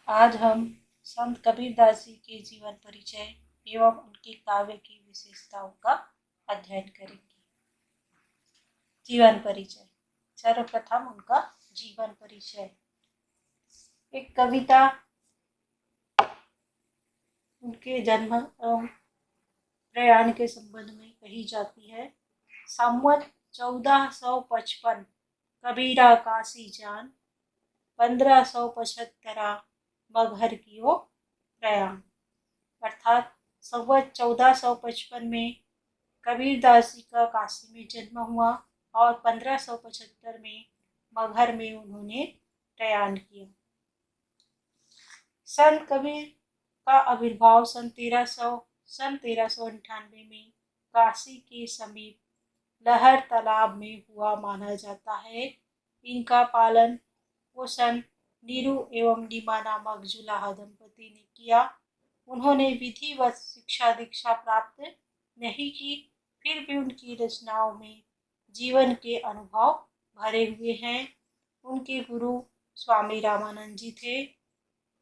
आज हम संत कबीरदास जी के जीवन परिचय एवं उनके काव्य की विशेषताओं का अध्ययन करेंगे। जीवन परिचय। सर्वप्रथम उनका जीवन परिचय। एक कविता उनके जन्म एवं प्रयाण के संबंध में कही जाती है। संवत 1455 कबीरा काशी जान, 1575 मगहर कियो प्रयाण। अर्थात संवत 1455 में कबीरदास जी का काशी में जन्म हुआ और 1575 में मगहर में उन्होंने प्रयाण किया। संत कबीर का आविर्भाव सन 1398 में काशी के समीप लहर तालाब में हुआ माना जाता है। इनका पालन पोषण नीरू एवं नीमा नामक जुलाहा दंपति ने किया। उन्होंने विधिवत शिक्षा दीक्षा प्राप्त नहीं की, फिर भी उनकी रचनाओं में जीवन के अनुभव भरे हुए हैं। उनके गुरु स्वामी रामानंद जी थे।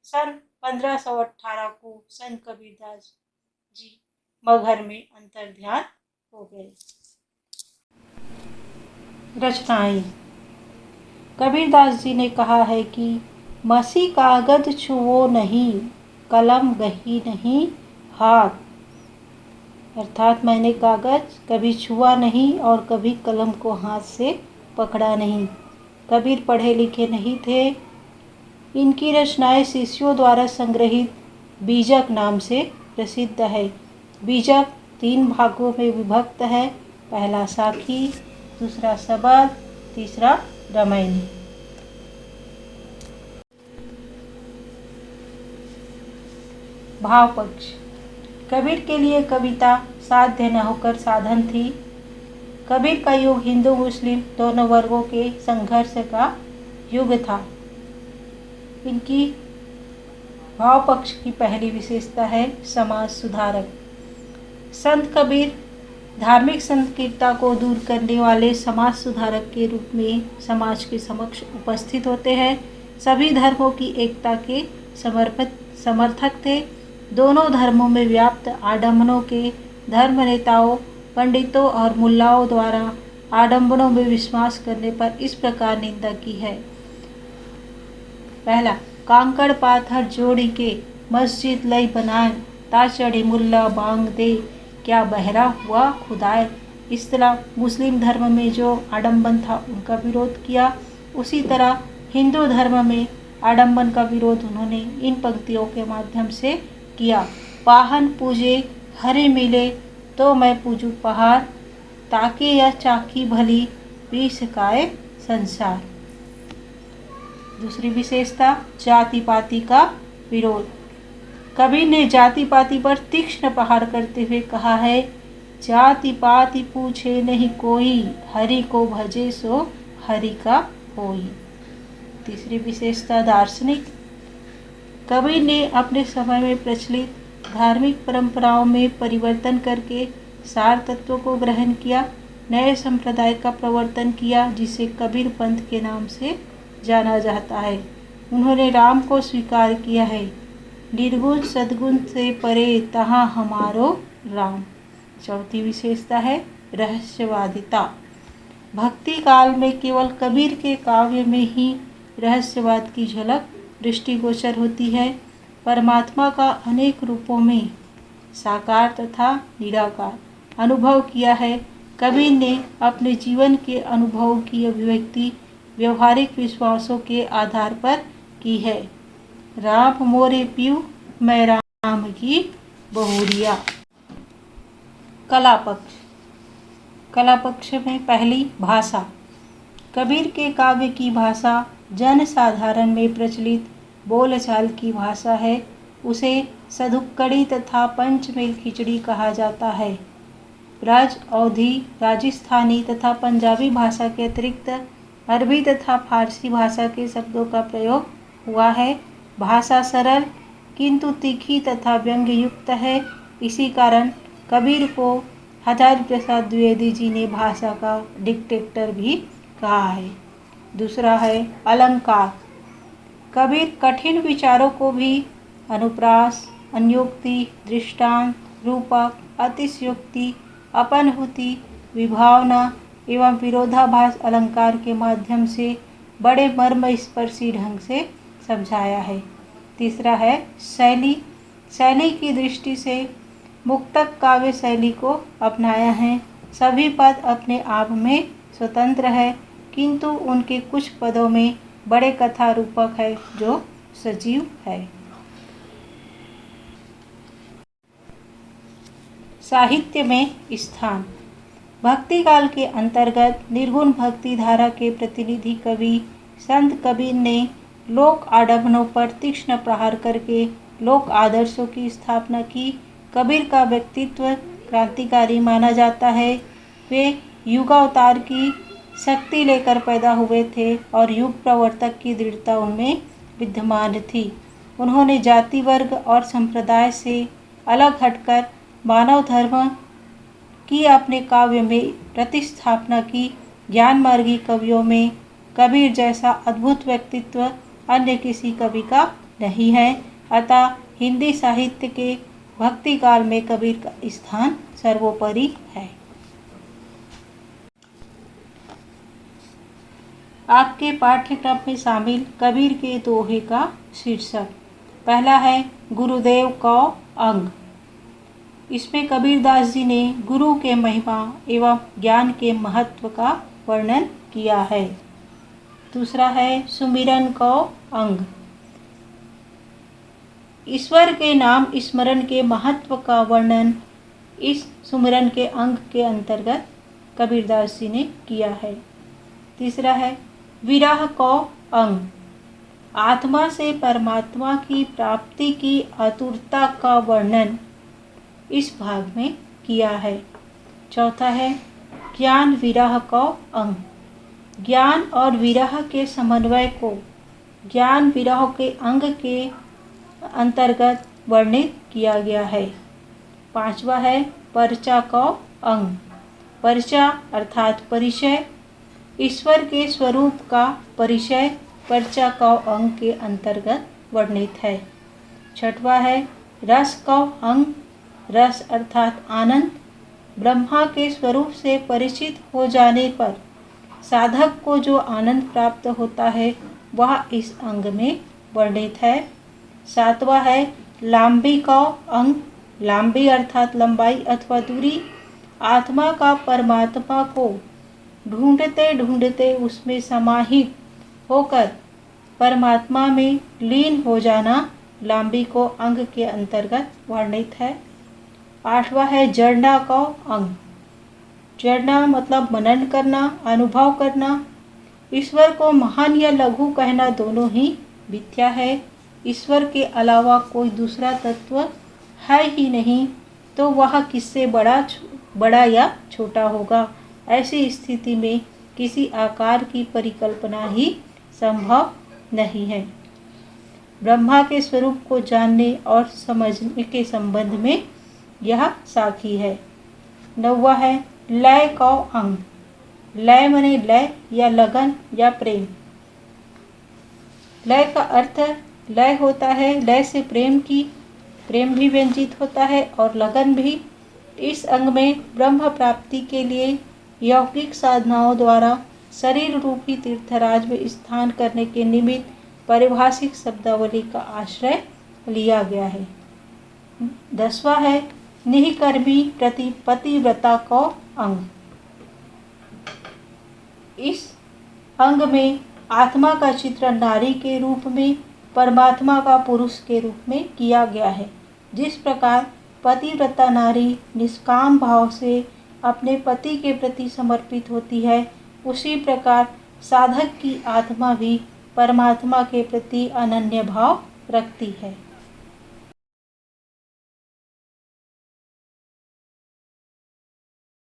सन 1518 को संत कबीरदास जी मगहर में अंतर्ध्यान हो गए। रचनाएं। कबीरदास जी ने कहा है कि मसी कागज छुओ नहीं, कलम गही नहीं हाथ। अर्थात मैंने कागज कभी छुआ नहीं और कभी कलम को हाथ से पकड़ा नहीं। कबीर पढ़े लिखे नहीं थे। इनकी रचनाएं शिष्यों द्वारा संग्रहित बीजक नाम से प्रसिद्ध है। बीजक 3 भागों में विभक्त है। पहला साखी, दूसरा सबद, तीसरा रामायणी। भाव पक्ष। कबीर के लिए कविता साध्य न होकर साधन थी। कबीर का युग हिंदू मुस्लिम दोनों वर्गों के संघर्ष का युग था। इनकी भाव पक्ष की पहली विशेषता है समाज सुधारक। संत कबीर धार्मिक संकीर्णता को दूर करने वाले समाज सुधारक के रूप में समाज के समक्ष उपस्थित होते हैं। सभी धर्मों की एकता के समर्थक थे। दोनों धर्मों में व्याप्त आडम्बरों के धर्म नेताओं, पंडितों और मुल्लाओं द्वारा आडम्बरों में विश्वास करने पर इस प्रकार निंदा की है। पहला, कांकड़ पाथर जोड़ी के मस्जिद लई बनाए, ता चढ़े मुल्ला बांग दे, क्या बहरा हुआ खुदाए। इस तरह मुस्लिम धर्म में जो आडम्बन था उनका विरोध किया, उसी तरह हिंदू धर्म में आडम्बन का विरोध उन्होंने इन पंक्तियों के माध्यम से किया। पाहन पूजे हरे मिले तो मैं पूजू पहाड़, ताके यह चाकी भली पी सकाए संसार। दूसरी विशेषता जाति पाति का विरोध। कबीर ने जाति पाति पर तीक्ष्ण प्रहार करते हुए कहा है, जाति पाति पूछे नहीं कोई, हरि को भजे सो हरि का होई। तीसरी विशेषता दार्शनिक। कबीर ने अपने समय में प्रचलित धार्मिक परंपराओं में परिवर्तन करके सार तत्वों को ग्रहण किया, नए संप्रदाय का प्रवर्तन किया जिसे कबीर पंथ के नाम से जाना जाता है। उन्होंने राम को स्वीकार किया है, निर्गुण सद्गुण से परे तहाँ हमारो राम। चौथी विशेषता है रहस्यवादिता। भक्ति काल में केवल कबीर के काव्य में ही रहस्यवाद की झलक दृष्टिगोचर होती है। परमात्मा का अनेक रूपों में साकार तथा निराकार अनुभव किया है। कबीर ने अपने जीवन के अनुभवों की अभिव्यक्ति व्यवहारिक विश्वासों के आधार पर की है। राम मोरे पीऊ, मैं राम की बहुरिया। कला पक्ष। कला पक्ष में पहली भाषा। कबीर के काव्य की भाषा जन साधारण में प्रचलित बोलचाल की भाषा है। उसे सधुक्कड़ी तथा पंचमेल खिचड़ी कहा जाता है। ब्रज, अवधी, राजस्थानी तथा पंजाबी भाषा के अतिरिक्त अरबी तथा फारसी भाषा के शब्दों का प्रयोग हुआ है। भाषा सरल किंतु तीखी तथा व्यंग्य युक्त है। इसी कारण कबीर को हजारी प्रसाद द्विवेदी जी ने भाषा का डिक्टेटर भी कहा है। दूसरा है अलंकार। कबीर कठिन विचारों को भी अनुप्रास, अन्योक्ति, दृष्टांत, रूपक, अतिशयोक्ति, अपनहुति, विभावना एवं विरोधाभास अलंकार के माध्यम से बड़े मर्मस्पर्शी ढंग से समझाया है। तीसरा है शैली। शैली की दृष्टि से मुक्तक काव्य शैली को अपनाया है। सभी पद अपने आप में स्वतंत्र है, किंतु उनके कुछ पदों में बड़े कथा रूपक है जो सजीव है। साहित्य में स्थान। भक्ति काल के अंतर्गत निर्गुण भक्ति धारा के प्रतिनिधि कवि संत कबीर ने लोक आडंबरों पर तीक्ष्ण प्रहार करके लोक आदर्शों की स्थापना की। कबीर का व्यक्तित्व क्रांतिकारी माना जाता है। वे युगावतार की शक्ति लेकर पैदा हुए थे और युग प्रवर्तक की दृढ़ता उनमें विद्यमान थी। उन्होंने जाति, वर्ग और संप्रदाय से अलग हटकर मानव धर्म की अपने काव्य में प्रतिस्थापना की। ज्ञानमार्गी कवियों में कबीर जैसा अद्भुत व्यक्तित्व अन्य किसी कवि का नहीं है। अतः हिंदी साहित्य के भक्ति काल में कबीर का स्थान सर्वोपरि है। आपके पाठ्यक्रम में शामिल कबीर के दोहे का शीर्षक। पहला है गुरुदेव का अंग। इसमें कबीरदास जी ने गुरु के महिमा एवं ज्ञान के महत्व का वर्णन किया है। दूसरा है सुमिरन का अंग। ईश्वर के नाम स्मरण के महत्व का वर्णन इस सुमिरन के अंग के अंतर्गत कबीरदास जी ने किया है। तीसरा है विरह का अंग। आत्मा से परमात्मा की प्राप्ति की आतुरता का वर्णन इस भाग में किया है। चौथा है ज्ञान विरह का अंग। ज्ञान और विरह के समन्वय को ज्ञान विरह के अंग के अंतर्गत वर्णित किया गया है। पांचवा है परिचा का अंग। परिचा अर्थात परिचय। ईश्वर के स्वरूप का परिचय परिचा का अंग के अंतर्गत वर्णित है। छठवा है रस का अंग। रस अर्थात आनंद। ब्रह्मा के स्वरूप से परिचित हो जाने पर साधक को जो आनंद प्राप्त होता है वह इस अंग में वर्णित है। सातवां है लांबी का अंग। लांबी अर्थात लंबाई अथवा दूरी। आत्मा का परमात्मा को ढूंढते ढूंढते उसमें समाहित होकर परमात्मा में लीन हो जाना लांबी को अंग के अंतर्गत वर्णित है। आठवां है जड़ना का अंग। जड़ना मतलब मनन करना, अनुभव करना। ईश्वर को महान या लघु कहना दोनों ही मिथ्या है। ईश्वर के अलावा कोई दूसरा तत्व है ही नहीं, तो वह किससे बड़ा या छोटा होगा। ऐसी स्थिति में किसी आकार की परिकल्पना ही संभव नहीं है। ब्रह्मा के स्वरूप को जानने और समझने के संबंध में यह साखी है। नौवां है लय का अंग। लय माने लय या लगन या प्रेम। लय का अर्थ लय होता है, लय से प्रेम भी व्यंजित होता है और लगन भी। इस अंग में ब्रह्म प्राप्ति के लिए यौगिक साधनाओं द्वारा शरीर रूपी तीर्थराज में स्थान करने के निमित्त पारिभाषिक शब्दावली का आश्रय लिया गया है। 10वां है निःकर्मी पतिव्रता का अंग। इस अंग में आत्मा का चित्रण नारी के रूप में, परमात्मा का पुरुष के रूप में किया गया है। जिस प्रकार पतिव्रता नारी निष्काम भाव से अपने पति के प्रति समर्पित होती है, उसी प्रकार साधक की आत्मा भी परमात्मा के प्रति अनन्य भाव रखती है।